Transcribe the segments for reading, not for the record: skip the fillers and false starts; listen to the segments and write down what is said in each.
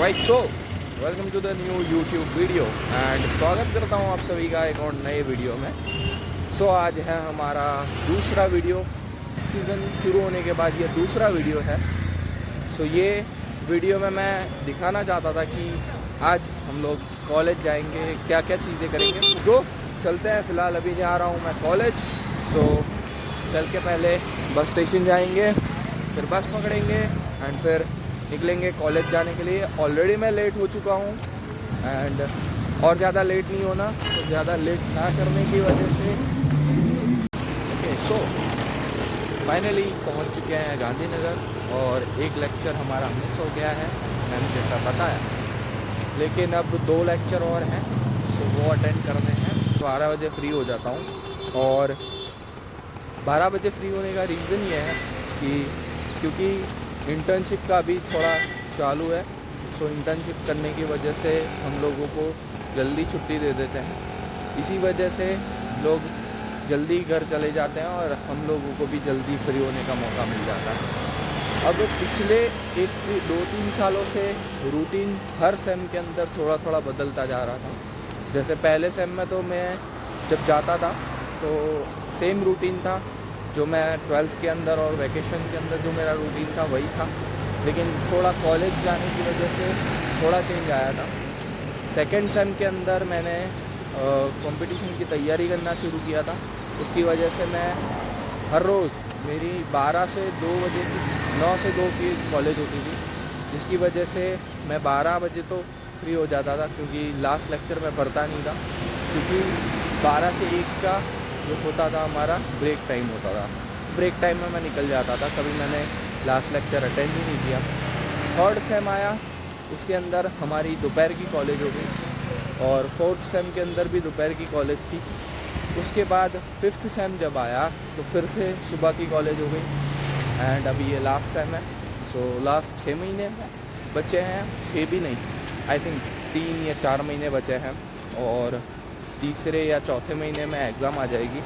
Right so welcome to the new YouTube video and स्वागत करता हूँ आप सभी का एक और नए वीडियो में। सो आज है हमारा दूसरा वीडियो, सीज़न शुरू होने के बाद ये दूसरा वीडियो है। सो ये वीडियो में मैं दिखाना चाहता था कि आज हम लोग कॉलेज जाएंगे, क्या क्या चीज़ें करेंगे। तो चलते हैं। फ़िलहाल अभी जा रहा हूँ मैं कॉलेज। सो चल के पहले बस स्टेशन जाएंगे, फिर बस पकड़ेंगे एंड फिर निकलेंगे कॉलेज जाने के लिए। ऑलरेडी मैं लेट हो चुका हूँ एंड और ज़्यादा लेट नहीं होना, तो ज़्यादा लेट ना करने की वजह से ओके। सो फाइनली पहुँच चुके हैं गांधीनगर और एक लेक्चर हमारा मिस हो गया है, मैंने जैसा बताया, लेकिन अब 2 लेक्चर और हैं। सो वो अटेंड करने हैं। 12 बजे फ्री हो जाता हूँ और 12 बजे फ्री होने का रीज़न ये है कि क्योंकि इंटर्नशिप का भी थोड़ा चालू है। सो इंटर्नशिप करने की वजह से हम लोगों को जल्दी छुट्टी दे देते हैं, इसी वजह से लोग जल्दी घर चले जाते हैं और हम लोगों को भी जल्दी फ्री होने का मौका मिल जाता है। अब पिछले 1-2-3 सालों से रूटीन हर सेम के अंदर थोड़ा थोड़ा बदलता जा रहा था। जैसे पहले सेम में तो मैं जब जाता था तो सेम रूटीन था जो मैं 12th के अंदर और वैकेशन के अंदर जो मेरा रूटीन था वही था, लेकिन थोड़ा कॉलेज जाने की वजह से थोड़ा चेंज आया था। सेकेंड सेम के अंदर मैंने कंपटीशन की तैयारी करना शुरू किया था। उसकी वजह से मैं हर रोज़ मेरी 12 से 2 बजे की 9 से 2 की कॉलेज होती थी, जिसकी वजह से मैं 12 बजे तो फ्री हो जाता था, क्योंकि लास्ट लेक्चर में पढ़ता नहीं था, क्योंकि 12 से 1 का जो होता था हमारा ब्रेक टाइम होता था। ब्रेक टाइम में मैं निकल जाता था, कभी मैंने लास्ट लेक्चर अटेंड ही नहीं किया। थर्ड सेम आया, उसके अंदर हमारी दोपहर की कॉलेज हो गई और फोर्थ सेम के अंदर भी दोपहर की कॉलेज थी। उसके बाद फिफ्थ सेम जब आया तो फिर से सुबह की कॉलेज हो गई एंड अभी ये लास्ट सेम है। सो लास्ट 6 महीने बचे हैं, 6 भी नहीं, आई थिंक 3 या 4 महीने बचे हैं और तीसरे या चौथे महीने में एग्ज़ाम आ जाएगी।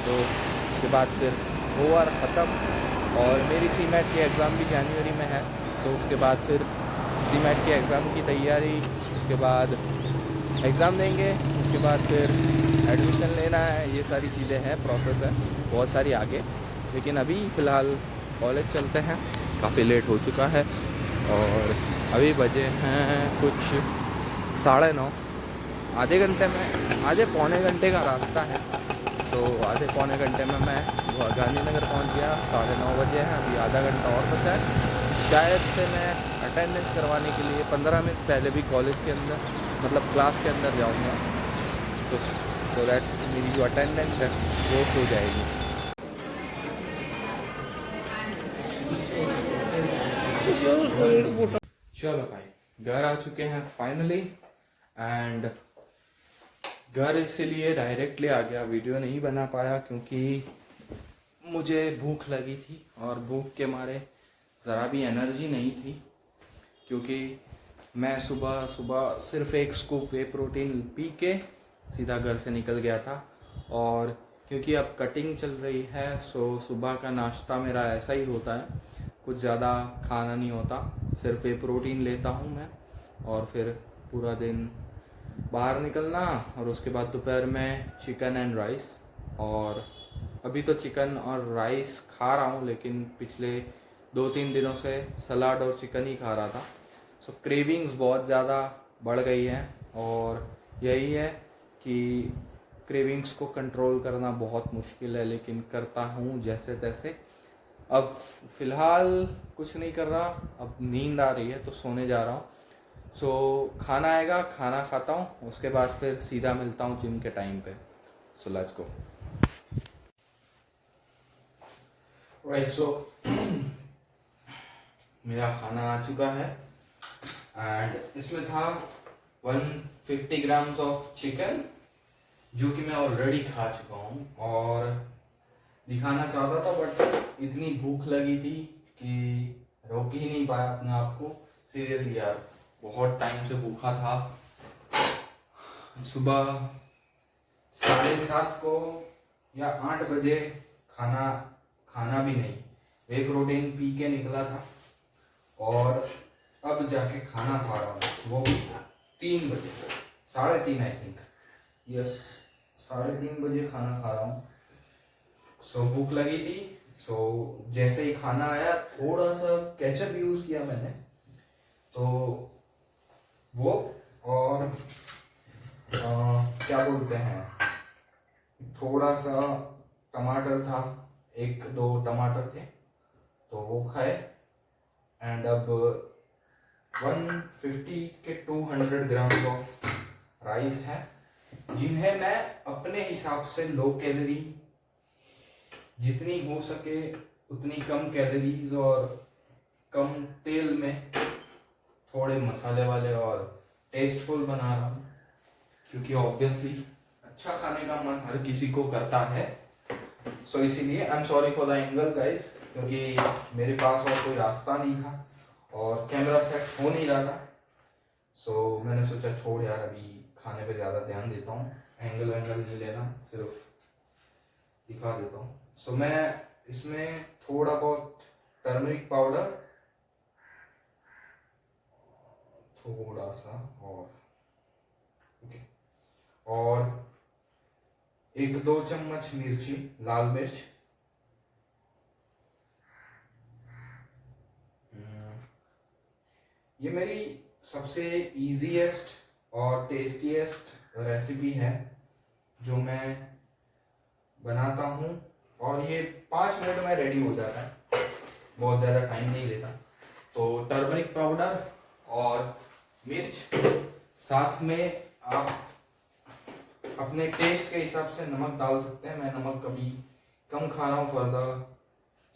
तो उसके बाद फिर ओवर ख़त्म और मेरी सीमेट की एग्ज़ाम भी जनवरी में है। सो उसके बाद फिर सीमेट की एग्ज़ाम की तैयारी, उसके बाद एग्ज़ाम देंगे, उसके बाद फिर एडमिशन लेना है। ये सारी चीज़ें हैं, प्रोसेस है बहुत सारी आगे। लेकिन अभी फ़िलहाल कॉलेज चलते हैं, काफ़ी लेट हो चुका है और अभी बजे हैं कुछ 9:30। आधे घंटे में, आधे पौने घंटे का रास्ता है। तो आधे पौने घंटे में मैं गांधीनगर पहुंच गया। 9:30 बजे हैं, अभी आधा घंटा और बचा है। शायद से मैं अटेंडेंस करवाने के लिए 15 मिनट पहले भी कॉलेज के अंदर, मतलब क्लास के अंदर जाऊंगा, तो सो दैट मेरी जो अटेंडेंस है वो हो जाएगी। चलो भाई, घर आ चुके हैं फाइनली एंड घर इसलिए डायरेक्टली आ गया, वीडियो नहीं बना पाया क्योंकि मुझे भूख लगी थी और भूख के मारे ज़रा भी एनर्जी नहीं थी, क्योंकि मैं सुबह सुबह सिर्फ एक स्कूप वे प्रोटीन पी के सीधा घर से निकल गया था। और क्योंकि अब कटिंग चल रही है, सो सुबह का नाश्ता मेरा ऐसा ही होता है, कुछ ज़्यादा खाना नहीं होता, सिर्फ वे प्रोटीन लेता हूँ मैं और फिर पूरा दिन बाहर निकलना और उसके बाद दोपहर में चिकन एंड राइस। और अभी तो चिकन और राइस खा रहा हूँ, लेकिन पिछले 2-3 दिनों से सलाद और चिकन ही खा रहा था। सो क्रेविंग्स बहुत ज़्यादा बढ़ गई हैं और यही है कि क्रेविंग्स को कंट्रोल करना बहुत मुश्किल है, लेकिन करता हूँ जैसे तैसे। अब फ़िलहाल कुछ नहीं कर रहा, अब नींद आ रही है तो सोने जा रहा हूँ। सो खाना आएगा, खाना खाता हूँ, उसके बाद फिर सीधा मिलता हूँ जिम के टाइम पे। So let's go. राइट, सो मेरा खाना आ चुका है एंड इसमें था 150 ग्राम्स ऑफ चिकन, जो कि मैं ऑलरेडी खा चुका हूँ और दिखाना चाहता था, बट इतनी भूख लगी थी कि रोक ही नहीं पाया अपने आप को। सीरियसली यार, बहुत टाइम से भूखा था। सुबह 7:30 को या 8 बजे खाना भी नहीं, वे प्रोटीन पी के निकला था और अब जाके खाना खा रहा हूँ, वो भी 3 बजे, 3:30 आई थिंक, यस 3:30 बजे खाना खा रहा हूँ। सो भूख लगी थी, सो जैसे ही खाना आया थोड़ा सा केचप यूज किया मैंने, तो वो और क्या बोलते हैं, थोड़ा सा टमाटर था, 1-2 टमाटर थे, तो वो खाए। एंड अब 150 के 200 ग्राम ऑफ राइस है, जिन्हें मैं अपने हिसाब से लो कैलोरी, जितनी हो सके उतनी कम कैलोरीज और कम तेल में, थोड़े मसाले वाले और टेस्टफुल बना रहा हूँ, क्योंकि ऑब्वियसली अच्छा खाने का मन हर किसी को करता है। सो इसीलिए I am sorry for the angle guys, क्योंकि मेरे पास और कोई रास्ता नहीं था और कैमरा सेट हो नहीं रहा था। सो मैंने सोचा छोड़ यार, अभी खाने पे ज़्यादा ध्यान देता हूँ, एंगल वैंगल नहीं लेना, सिर्फ दिखा देता हूँ। सो मैं इसमें थोड़ा बहुत टर्मरिक पाउडर, थोड़ा सा और 1-2 चम्मच मिर्ची, लाल मिर्च, ये मेरी सबसे इजीएस्ट और टेस्टीएस्ट रेसिपी है जो मैं बनाता हूँ, और ये 5 मिनट में रेडी हो जाता है, बहुत ज़्यादा टाइम नहीं लेता। तो टर्मरिक पाउडर और मिर्च, साथ में आप अपने टेस्ट के हिसाब से नमक डाल सकते हैं। मैं नमक कभी कम खा रहा हूँ फॉर द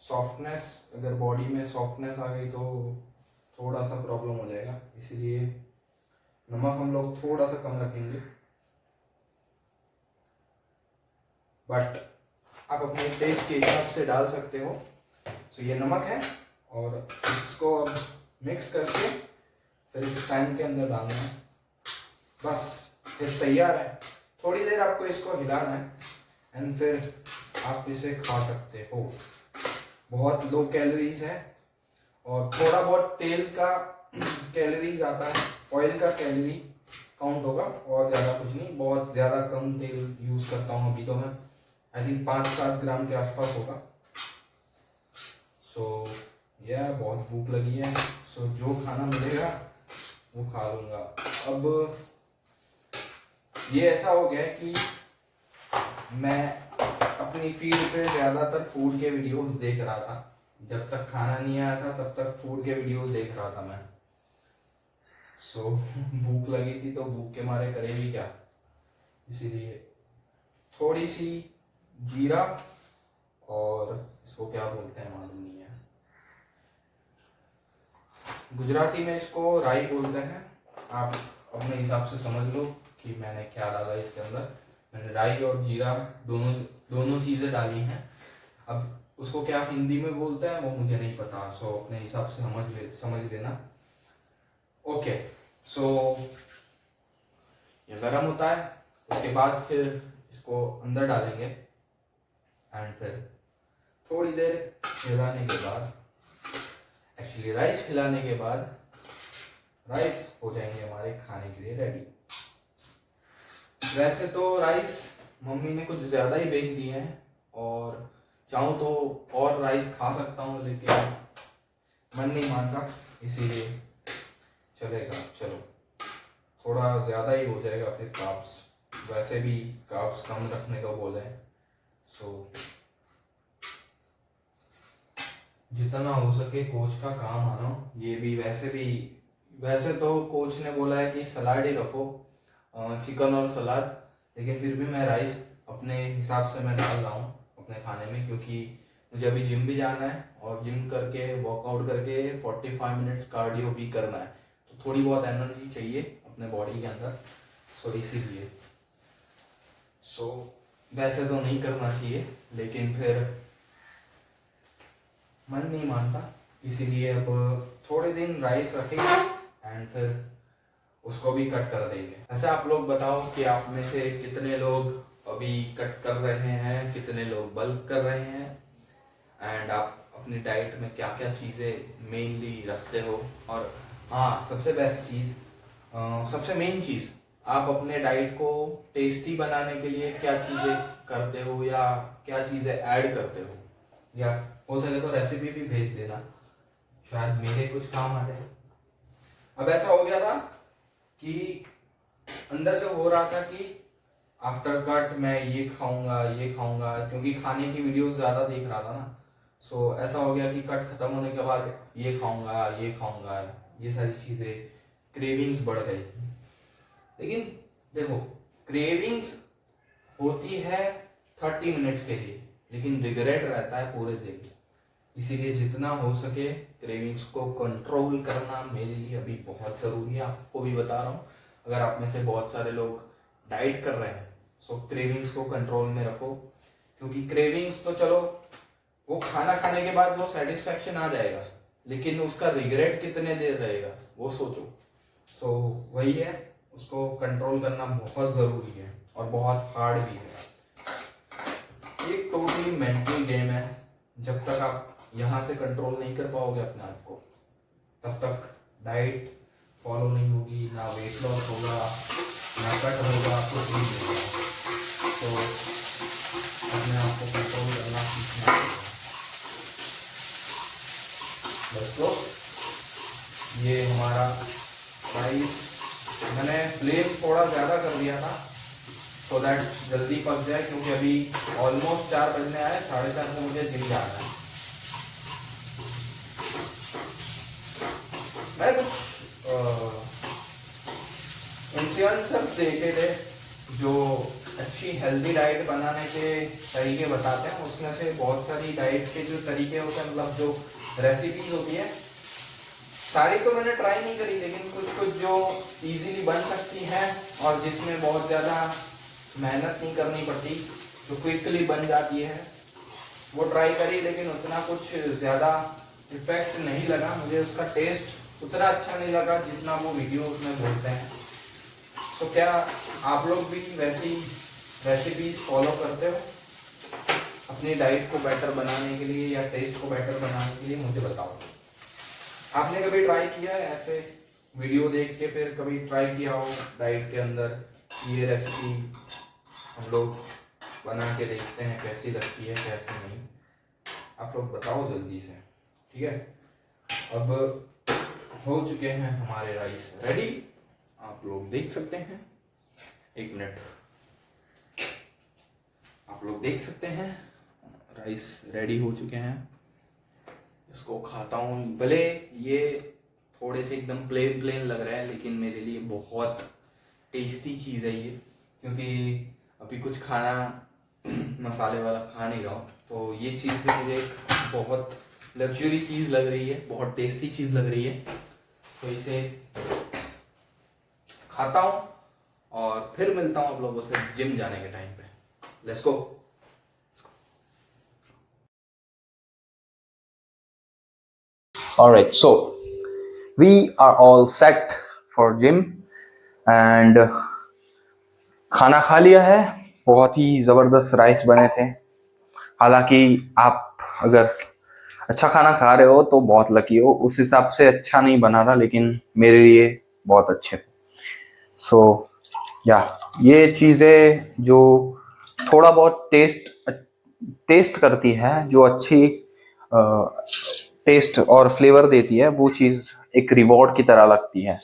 सॉफ्टनेस, अगर बॉडी में सॉफ्टनेस आ गई तो थोड़ा सा प्रॉब्लम हो जाएगा, इसीलिए नमक हम लोग थोड़ा सा कम रखेंगे। बट आप अपने टेस्ट के हिसाब से डाल सकते हो। तो ये नमक है, और इसको अब मिक्स करके फिर इस पैन के अंदर डालना है, बस फिर तैयार है। थोड़ी देर आपको इसको हिलाना है एंड फिर आप इसे खा सकते हो। बहुत लो कैलोरीज है, और थोड़ा बहुत तेल का कैलोरीज आता है, ऑयल का कैलोरी काउंट होगा, और ज़्यादा कुछ नहीं। बहुत ज़्यादा कम तेल यूज़ करता हूँ अभी तो मैं, आई थिंक 5-7 ग्राम के आसपास होगा। सो यह बहुत भूख लगी है, सो जो खाना मिलेगा वो खा लूँगा। अब ये ऐसा हो गया है कि मैं अपनी फीड पे ज़्यादातर फूड के वीडियोस देख रहा था, जब तक खाना नहीं आया था तब तक फूड के वीडियोस देख रहा था मैं। सो भूख लगी थी, तो भूख के मारे करे भी क्या, इसीलिए थोड़ी सी जीरा, और इसको क्या बोलते हैं मालूम नहीं है, गुजराती में इसको राई बोलते हैं, आप अपने हिसाब से समझ लो कि मैंने क्या डाला इसके अंदर। मैंने राई और जीरा दोनों चीज़ें डाली हैं। अब उसको क्या हिंदी में बोलते हैं वो मुझे नहीं पता, सो अपने हिसाब से समझ लेना। ओके, सो ये गरम होता है, उसके बाद फिर इसको अंदर डालेंगे, एंड फिर थोड़ी देर हिलाने के बाद, एक्चुअली राइस हिलाने के बाद, राइस हो जाएंगे हमारे खाने के लिए रेडी। वैसे तो राइस मम्मी ने कुछ ज़्यादा ही बेच दिए हैं, और चाहूँ तो और राइस खा सकता हूँ, लेकिन मन नहीं मानता, इसीलिए चलेगा, चलो थोड़ा ज़्यादा ही हो जाएगा फिर कार्ब्स, वैसे भी कार्ब्स कम रखने का बोले हैं। सो जितना हो सके कोच का काम आना, ये भी वैसे तो कोच ने बोला है कि सलाद ही रखो, चिकन और सलाद, लेकिन फिर भी मैं राइस अपने हिसाब से मैं डाल रहा हूँ अपने खाने में, क्योंकि मुझे अभी जिम भी जाना है, और जिम करके वर्कआउट करके 45 मिनट्स कार्डियो भी करना है, तो थोड़ी बहुत एनर्जी चाहिए अपने बॉडी के अंदर। सो इसीलिए वैसे तो नहीं करना चाहिए, लेकिन फिर मन नहीं मानता, इसीलिए अब थोड़े दिन राइस रखेंगे एंड फिर उसको भी कट कर देंगे। ऐसे आप लोग बताओ कि आप में से कितने लोग अभी कट कर रहे हैं, कितने लोग बल्क कर रहे हैं, एंड आप अपनी डाइट में क्या क्या चीज़ें मेनली रखते हो, और हाँ, सबसे बेस्ट चीज़, सबसे मेन चीज़, आप अपने डाइट को टेस्टी बनाने के लिए क्या चीज़ें करते हो या क्या चीज़ें ऐड करते हो, या हो सके तो रेसिपी भी भेज देना, शायद मेरे कुछ काम आ जाए। अब ऐसा हो गया था कि अंदर से हो रहा था कि आफ्टर कट मैं ये खाऊंगा, क्योंकि खाने की वीडियोस ज़्यादा देख रहा था ना। सो ऐसा हो गया कि कट खत्म होने के बाद ये खाऊंगा, ये सारी चीज़ें, क्रेविंग्स बढ़ गई थी। लेकिन देखो, क्रेविंग्स होती है 30 मिनट्स के लिए, लेकिन रिग्रेट रहता है पूरे दिन। इसीलिए जितना हो सके क्रेविंग्स को कंट्रोल करना मेरे लिए अभी बहुत ज़रूरी है। आपको भी बता रहा हूँ, अगर आप में से बहुत सारे लोग डाइट कर रहे हैं, सो क्रेविंग्स को कंट्रोल में रखो। क्योंकि क्रेविंग्स तो चलो, वो खाना खाने के बाद वो सेटिस्फैक्शन आ जाएगा, लेकिन उसका रिग्रेट कितने देर रहेगा वो सोचो। सो वही है, उसको कंट्रोल करना बहुत ज़रूरी है और बहुत हार्ड भी है। एक टोटली मेंटल गेम है। जब तक आप यहाँ से कंट्रोल नहीं कर पाओगे अपने आप को, तब तक डाइट फॉलो नहीं होगी, ना वेट लॉस होगा, ना कट होगा, कुछ नहीं होगा। तो अपने आप को कंट्रोल करना सीखना है। दोस्तों, ये हमारा राइस, मैंने फ्लेम थोड़ा ज़्यादा कर दिया था सो दैट जल्दी पक जाए, क्योंकि अभी ऑलमोस्ट 4 बजने आए, 4:30 से मुझे जिम जाना है। मैं कुछ इन्फ्लुएंसर्स देखे थे जो अच्छी हेल्दी डाइट बनाने के तरीके बताते हैं। उसमें से बहुत सारी डाइट के जो तरीके होते हैं, मतलब जो रेसिपीज होती है, सारी तो मैंने ट्राई नहीं करी, लेकिन कुछ कुछ जो इजीली बन सकती हैं और जिसमें बहुत ज़्यादा मेहनत नहीं करनी पड़ती, जो क्विकली बन जाती है, वो ट्राई करी। लेकिन उतना कुछ ज़्यादा इफेक्ट नहीं लगा मुझे, उसका टेस्ट उतना अच्छा नहीं लगा जितना वो वीडियोस में बोलते हैं। तो क्या आप लोग भी वैसी रेसिपीज फॉलो करते हो अपनी डाइट को बेटर बनाने के लिए या टेस्ट को बेटर बनाने के लिए? मुझे बताओ, आपने कभी ट्राई किया है ऐसे वीडियो देख के, फिर कभी ट्राई किया हो डाइट के अंदर, ये रेसिपी हम लोग बना के देखते हैं कैसी लगती है कैसी नहीं? आप लोग बताओ जल्दी से, ठीक है। अब हो चुके हैं हमारे राइस रेडी, आप लोग देख सकते हैं। 1 मिनट, आप लोग देख सकते हैं राइस रेडी हो चुके हैं। इसको खाता हूँ। भले ये थोड़े से एकदम प्लेन प्लेन लग रहा है, लेकिन मेरे लिए बहुत टेस्टी चीज़ है ये, क्योंकि अभी कुछ खाना मसाले वाला खा नहीं रहा हूँ। तो ये चीज़ भी मुझे बहुत लग्जरी चीज़ लग रही है, बहुत टेस्टी चीज़ लग रही है। तो इसे खाता हूँ और फिर मिलता हूँ आप लोगों से जिम जाने के टाइम पे। Let's go. Alright, so we are all set for gym and खाना खा लिया है। बहुत ही ज़बरदस्त राइस बने थे। हालांकि आप अगर अच्छा खाना खा रहे हो तो बहुत लकी हो, उस हिसाब से अच्छा नहीं बना था, लेकिन मेरे लिए बहुत अच्छे थे। सो या ये चीज़ें जो थोड़ा बहुत टेस्ट करती है, जो अच्छी टेस्ट और फ्लेवर देती है, वो चीज़ एक रिवॉर्ड की तरह लगती है,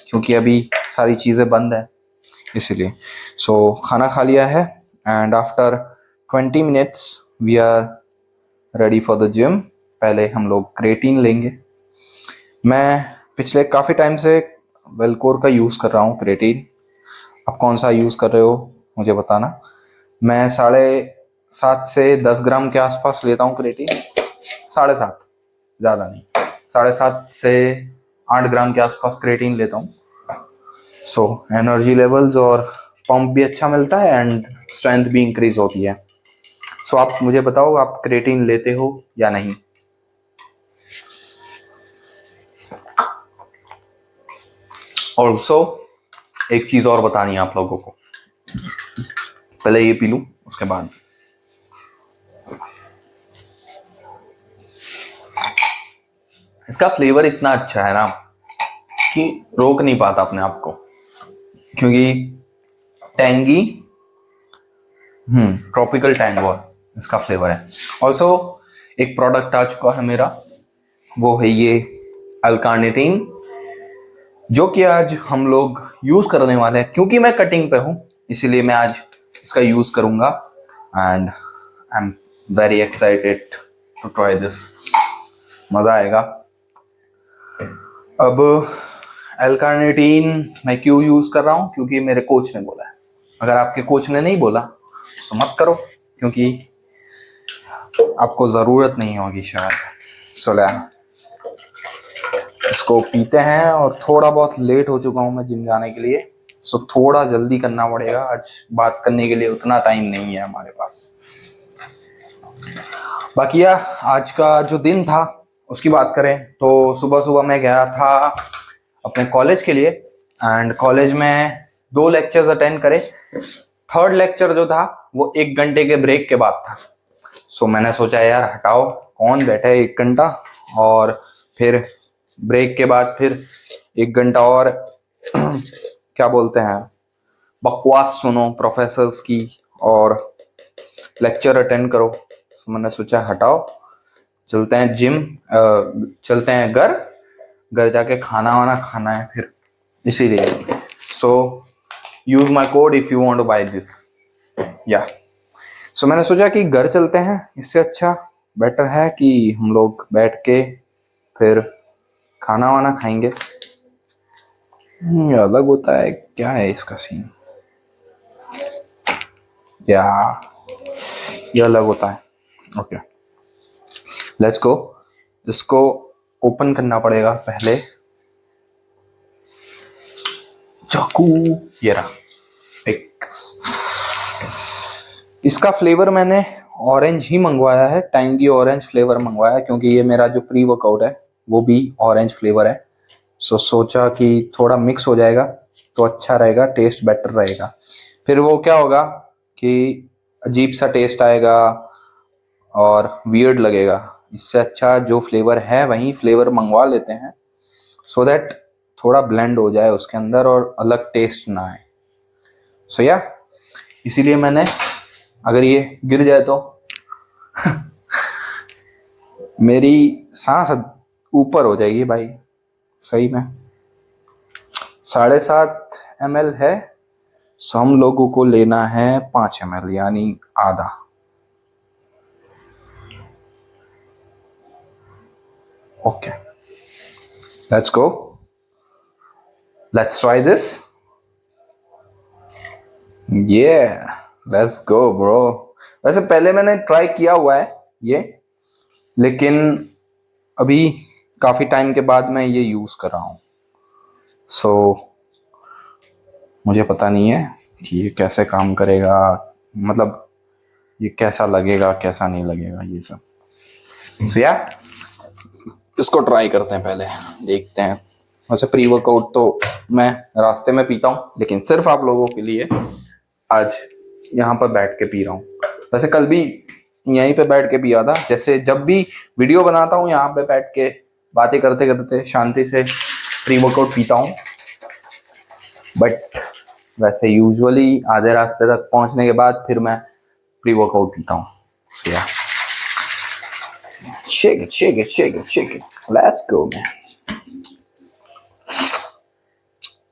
क्योंकि अभी सारी चीज़ें बंद है इसीलिए। सो खाना खा लिया है and after 20 minutes we are ready for the gym. पहले हम लोग क्रेटीन लेंगे। मैं पिछले काफ़ी टाइम से वेलकोर का यूज़ कर रहा हूँ क्रेटीन। आप कौन सा यूज़ कर रहे हो मुझे बताना। मैं 7.5 से 10 ग्राम के आसपास लेता हूँ क्रेटीन। 7.5, ज़्यादा नहीं, 7.5 से 8 ग्राम के आसपास क्रेटीन लेता हूँ। सो एनर्जी लेवल्स और पंप भी अच्छा मिलता है एंड स्ट्रेंथ भी इंक्रीज होती है। सो आप मुझे बताओ, आप क्रेटीन लेते हो या नहीं? ऑल्सो एक चीज़ और बतानी है आप लोगों को, पहले ये पी लूं उसके बाद। इसका फ्लेवर इतना अच्छा है ना, कि रोक नहीं पाता अपने आप को, क्योंकि टैंगी ट्रॉपिकल टैंगो इसका फ्लेवर है। ऑल्सो एक प्रोडक्ट आ चुका है मेरा, वो है ये अल्कार्निटीन, जो कि आज हम लोग यूज करने वाले हैं। क्योंकि मैं कटिंग पे हूँ इसीलिए मैं आज इसका यूज करूंगा and I am very excited to try this. मजा आएगा। अब एल्कार्निटीन मैं क्यों यूज कर रहा हूँ? क्योंकि मेरे कोच ने बोला है। अगर आपके कोच ने नहीं बोला तो मत करो, क्योंकि आपको जरूरत नहीं होगी शायद। सोला इसको पीते हैं, और थोड़ा बहुत लेट हो चुका हूँ मैं जिम जाने के लिए, सो थोड़ा जल्दी करना पड़ेगा। आज बात करने के लिए उतना टाइम नहीं है हमारे पास। बाकी आज का जो दिन था उसकी बात करें तो सुबह सुबह मैं गया था अपने कॉलेज के लिए, एंड कॉलेज में 2 लेक्चर्स अटेंड करे। थर्ड लेक्चर जो था वो 1 घंटे के ब्रेक के बाद था। सो मैंने सोचा यार हटाओ, कौन बैठे 1 घंटा, और फिर ब्रेक के बाद फिर 1 घंटा और क्या बोलते हैं, बकवास सुनो प्रोफेसर्स की और लेक्चर अटेंड करो। सो मैंने सोचा हटाओ, चलते हैं जिम, चलते हैं घर जाके खाना वाना खाना है फिर, इसीलिए। So use my code if you want to buy this या। सो मैंने सोचा कि घर चलते हैं, इससे अच्छा बेटर है कि हम लोग बैठ के फिर खाना वाना खाएंगे। ये अलग होता है, क्या है इसका सीन? या ये अलग होता है। Okay let's go. इसको ओपन करना पड़ेगा पहले। चाकू, ये रहा एक। इसका फ्लेवर मैंने ऑरेंज ही मंगवाया है, टैंगी ऑरेंज फ्लेवर मंगवाया, क्योंकि ये मेरा जो प्री वर्कआउट है वो भी ऑरेंज फ्लेवर है। सो सोचा कि थोड़ा मिक्स हो जाएगा तो अच्छा रहेगा, टेस्ट बेटर रहेगा। फिर वो क्या होगा कि अजीब सा टेस्ट आएगा और वियर्ड लगेगा। इससे अच्छा जो फ्लेवर है वही फ्लेवर मंगवा लेते हैं, सो दैट थोड़ा ब्लेंड हो जाए उसके अंदर और अलग टेस्ट ना आए। सो या इसीलिए मैंने, अगर ये गिर जाए तो मेरी सांस ऊपर हो जाएगी भाई, सही में। 7.5 ml है, सो हम लोगों को लेना है 5 ml, यानी आधा। Okay let's go, let's try this. ये लेट्स गो ब्रो। वैसे पहले मैंने ट्राई किया हुआ है ये, लेकिन अभी काफी टाइम के बाद मैं ये यूज कर रहा हूँ। सो मुझे पता नहीं है कि ये कैसे काम करेगा, मतलब ये कैसा लगेगा कैसा नहीं लगेगा ये सब। सो या इसको ट्राई करते हैं, पहले देखते हैं। वैसे प्री वर्कआउट तो मैं रास्ते में पीता हूँ, लेकिन सिर्फ आप लोगों के लिए आज यहाँ पर बैठ के पी रहा हूँ। वैसे कल भी यहीं पे बैठ के पिया था, जैसे जब भी वीडियो बनाता हूँ यहाँ पे बैठ के बातें करते करते शांति से प्री वर्कआउट पीता हूँ। बट वैसे यूजुअली आधे रास्ते तक पहुंचने के बाद फिर मैं प्री वर्कआउट पीता हूँ। So yeah. Shake it, shake it, shake it, shake it. Let's go, man.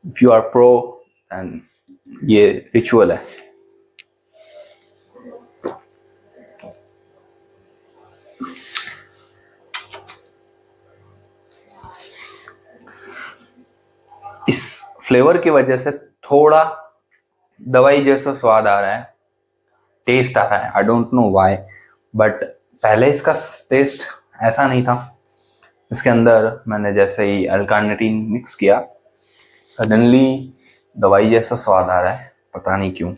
If you are pro, then ये रिचुअल है। इस फ्लेवर की वजह से थोड़ा दवाई जैसा स्वाद आ रहा है, टेस्ट आ रहा है। I don't know why, but पहले इसका टेस्ट ऐसा नहीं था। इसके अंदर मैंने जैसे ही अल्कार्निटीन मिक्स किया, सडनली दवाई जैसा स्वाद आ रहा है, पता नहीं क्यों।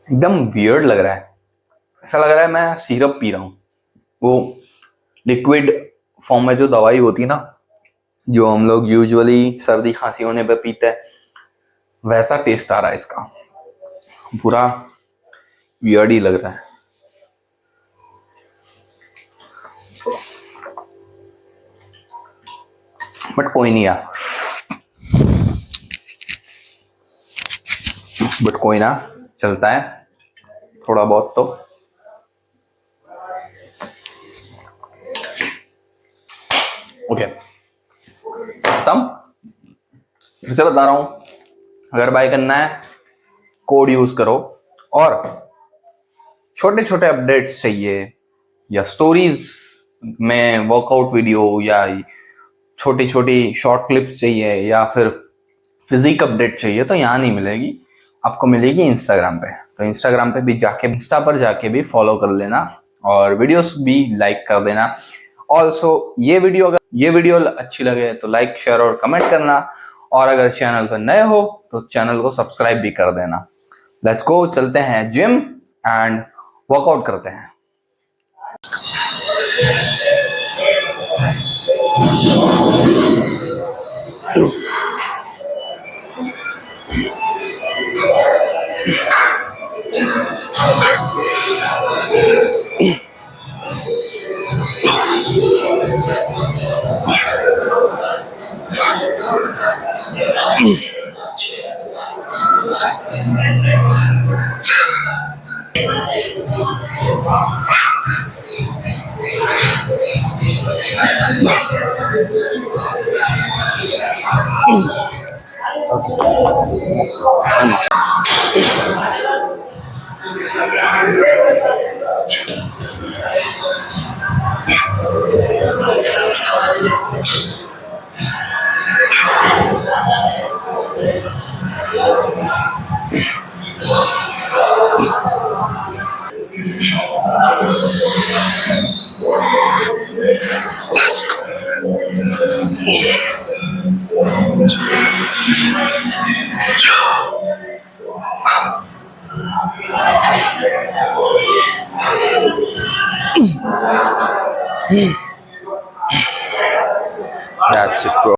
एकदम वियर्ड लग रहा है, ऐसा लग रहा है मैं सिरप पी रहा हूँ। वो लिक्विड फॉर्म में जो दवाई होती है ना, जो हम लोग यूजुअली सर्दी खांसी होने पे पीते हैं, वैसा टेस्ट आ रहा है इसका। पूरा वियर्ड ही लग रहा है। बट कोई नहीं यार, बट कोई ना, चलता है थोड़ा बहुत तो। ओके, खत्म। फिर से बता रहा हूं, अगर बाय करना है कोड यूज करो, और छोटे छोटे अपडेट्स चाहिए या स्टोरीज में वर्कआउट वीडियो या छोटी छोटी शॉर्ट क्लिप्स चाहिए या फिर फिजिक अपडेट चाहिए तो यहाँ नहीं मिलेगी, आपको मिलेगी इंस्टाग्राम पे। तो इंस्टाग्राम पे भी जाके, इंस्टा पर जाके भी फॉलो कर लेना और वीडियोस भी लाइक कर देना। ऑल्सो ये वीडियो अच्छी लगे तो लाइक शेयर और कमेंट करना, और अगर चैनल पर नए हो तो चैनल को सब्सक्राइब भी कर देना। लेट्स गो, चलते हैं जिम एंड वर्कआउट करते हैं। That's it, bro.